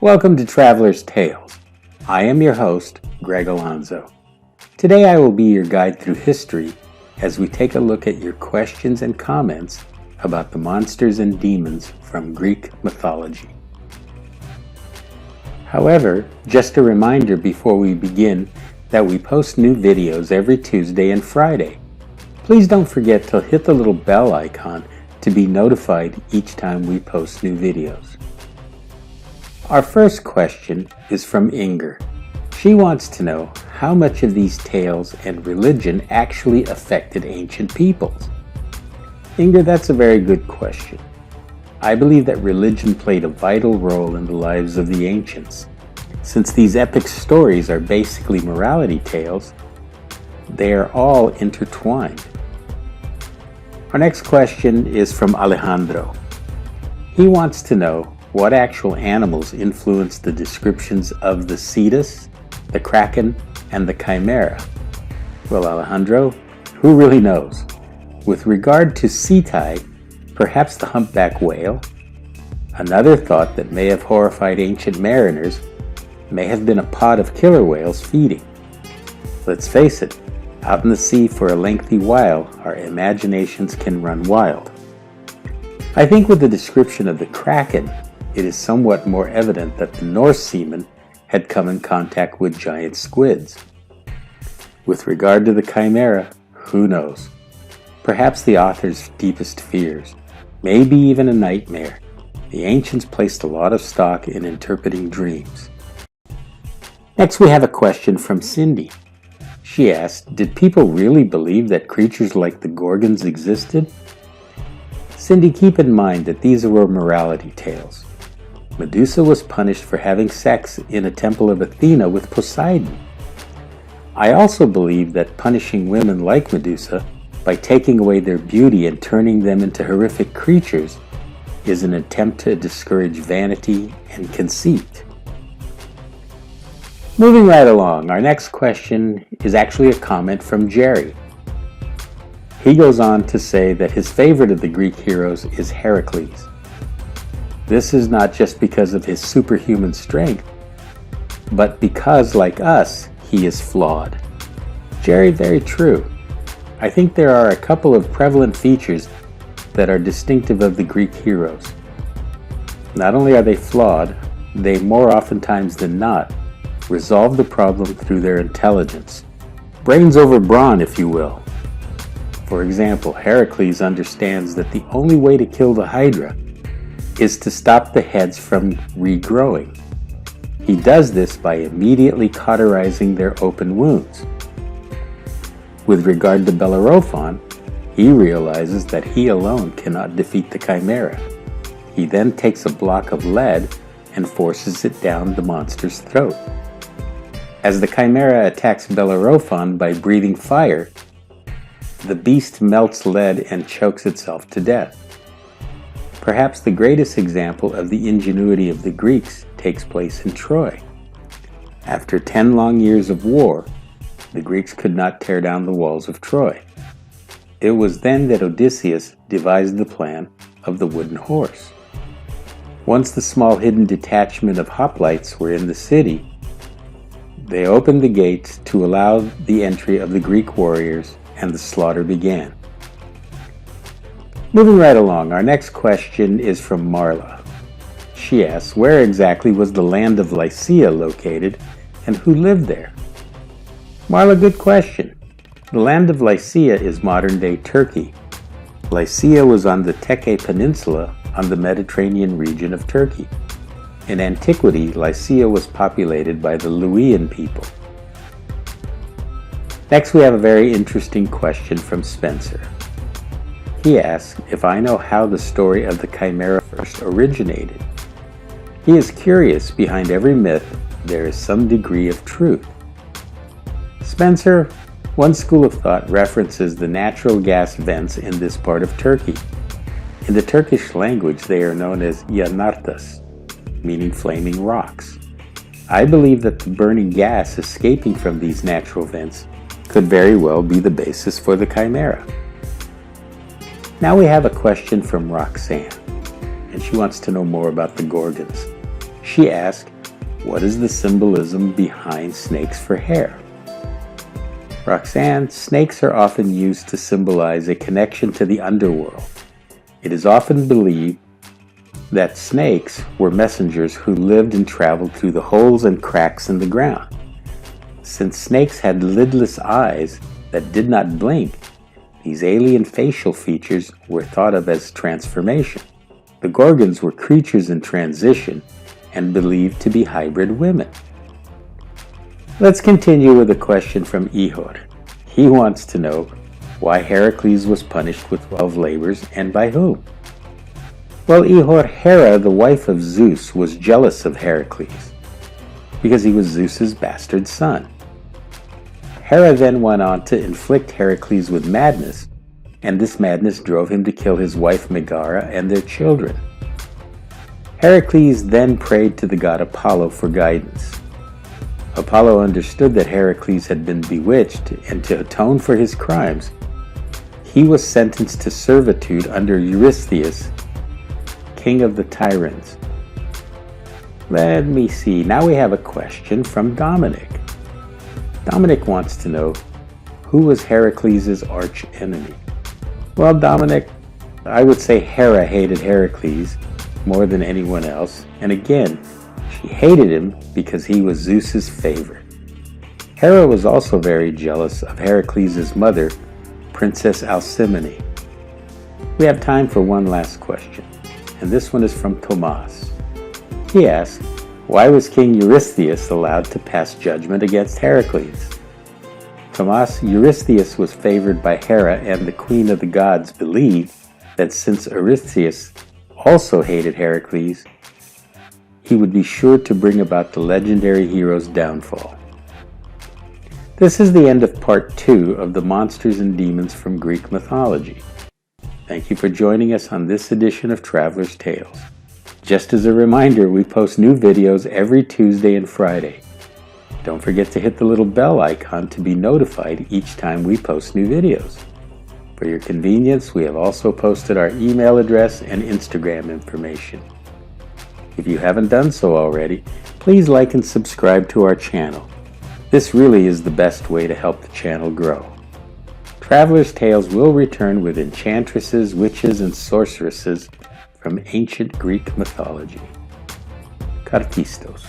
Welcome to Traveler's Tales. I am your host, Greg Alonzo. Today I will be your guide through history as we take a look at your questions and comments about the monsters and demons from Greek mythology. However, just a reminder before we begin that we post new videos every Tuesday and Friday. Please don't forget to hit the little bell icon to be notified each time we post new videos. Our first question is from Inger. She wants to know how much of these tales and religion actually affected ancient peoples. Inger, that's a very good question. I believe that religion played a vital role in the lives of the ancients. Since these epic stories are basically morality tales, they are all intertwined. Our next question is from Alejandro. He wants to know what actual animals influenced the descriptions of the Cetus, the Kraken, and the Chimera. Well, Alejandro, who really knows? With regard to Ceti, perhaps the humpback whale. Another thought that may have horrified ancient mariners may have been a pod of killer whales feeding. Let's face it, out in the sea for a lengthy while, our imaginations can run wild. I think with the description of the Kraken, it is somewhat more evident that the Norse seamen had come in contact with giant squids. With regard to the Chimera, who knows? Perhaps the author's deepest fears, maybe even a nightmare. The ancients placed a lot of stock in interpreting dreams. Next we have a question from Cindy. She asked, did people really believe that creatures like the Gorgons existed? Cindy, keep in mind that these were morality tales. Medusa was punished for having sex in a temple of Athena with Poseidon. I also believe that punishing women like Medusa by taking away their beauty and turning them into horrific creatures is an attempt to discourage vanity and conceit. Moving right along, our next question is actually a comment from Jerry. He goes on to say that his favorite of the Greek heroes is Heracles. This is not just because of his superhuman strength, but because, like us, he is flawed. Jerry, very true. I think there are a couple of prevalent features that are distinctive of the Greek heroes. Not only are they flawed, they more oftentimes than not resolve the problem through their intelligence. Brains over brawn, if you will. For example, Heracles understands that the only way to kill the Hydra is to stop the heads from regrowing. He does this by immediately cauterizing their open wounds. With regard to Bellerophon, he realizes that he alone cannot defeat the Chimera. He then takes a block of lead and forces it down the monster's throat. As the Chimera attacks Bellerophon by breathing fire, the beast melts lead and chokes itself to death. Perhaps the greatest example of the ingenuity of the Greeks takes place in Troy. After 10 long years of war, the Greeks could not tear down the walls of Troy. It was then that Odysseus devised the plan of the wooden horse. Once the small hidden detachment of hoplites were in the city, they opened the gates to allow the entry of the Greek warriors, and the slaughter began. Moving right along, our next question is from Marla. She asks, where exactly was the land of Lycia located, and who lived there? Marla, good question. The land of Lycia is modern-day Turkey. Lycia was on the Teke Peninsula on the Mediterranean region of Turkey. In antiquity, Lycia was populated by the Luwian people. Next, we have a very interesting question from Spencer. He asks if I know how the story of the Chimera first originated. He is curious, behind every myth, there is some degree of truth. Spencer, one school of thought references the natural gas vents in this part of Turkey. In the Turkish language, they are known as yanartas, meaning flaming rocks. I believe that the burning gas escaping from these natural vents could very well be the basis for the Chimera. Now we have a question from Roxanne, and she wants to know more about the Gorgons. She asked, what is the symbolism behind snakes for hair? Roxanne, snakes are often used to symbolize a connection to the underworld. It is often believed that snakes were messengers who lived and traveled through the holes and cracks in the ground. Since snakes had lidless eyes that did not blink, these alien facial features were thought of as transformation. The Gorgons were creatures in transition and believed to be hybrid women. Let's continue with a question from Ihor. He wants to know why Heracles was punished with 12 labors and by whom. Well, Ihor, Hera, the wife of Zeus, was jealous of Heracles because he was Zeus's bastard son. Hera then went on to inflict Heracles with madness, and this madness drove him to kill his wife Megara and their children. Heracles then prayed to the god Apollo for guidance. Apollo understood that Heracles had been bewitched, and to atone for his crimes, he was sentenced to servitude under Eurystheus, king of the Tyrants. Let me see, now we have a question from Dominic. Dominic wants to know, who was Heracles' arch enemy? Well, Dominic, I would say Hera hated Heracles more than anyone else, and again, she hated him because he was Zeus's favorite. Hera was also very jealous of Heracles' mother, Princess Alcmene. We have time for one last question, and this one is from Tomas. He asks, why was King Eurystheus allowed to pass judgment against Heracles? Tomas, Eurystheus was favored by Hera, and the queen of the gods believed that since Eurystheus also hated Heracles, he would be sure to bring about the legendary hero's downfall. This is the end of part 2 of the monsters and demons from Greek mythology. Thank you for joining us on this edition of Traveler's Tales. Just as a reminder, we post new videos every Tuesday and Friday. Don't forget to hit the little bell icon to be notified each time we post new videos. For your convenience, we have also posted our email address and Instagram information. If you haven't done so already, please like and subscribe to our channel. This really is the best way to help the channel grow. Traveler's Tales will return with enchantresses, witches, and sorceresses from ancient Greek mythology. Kartistos.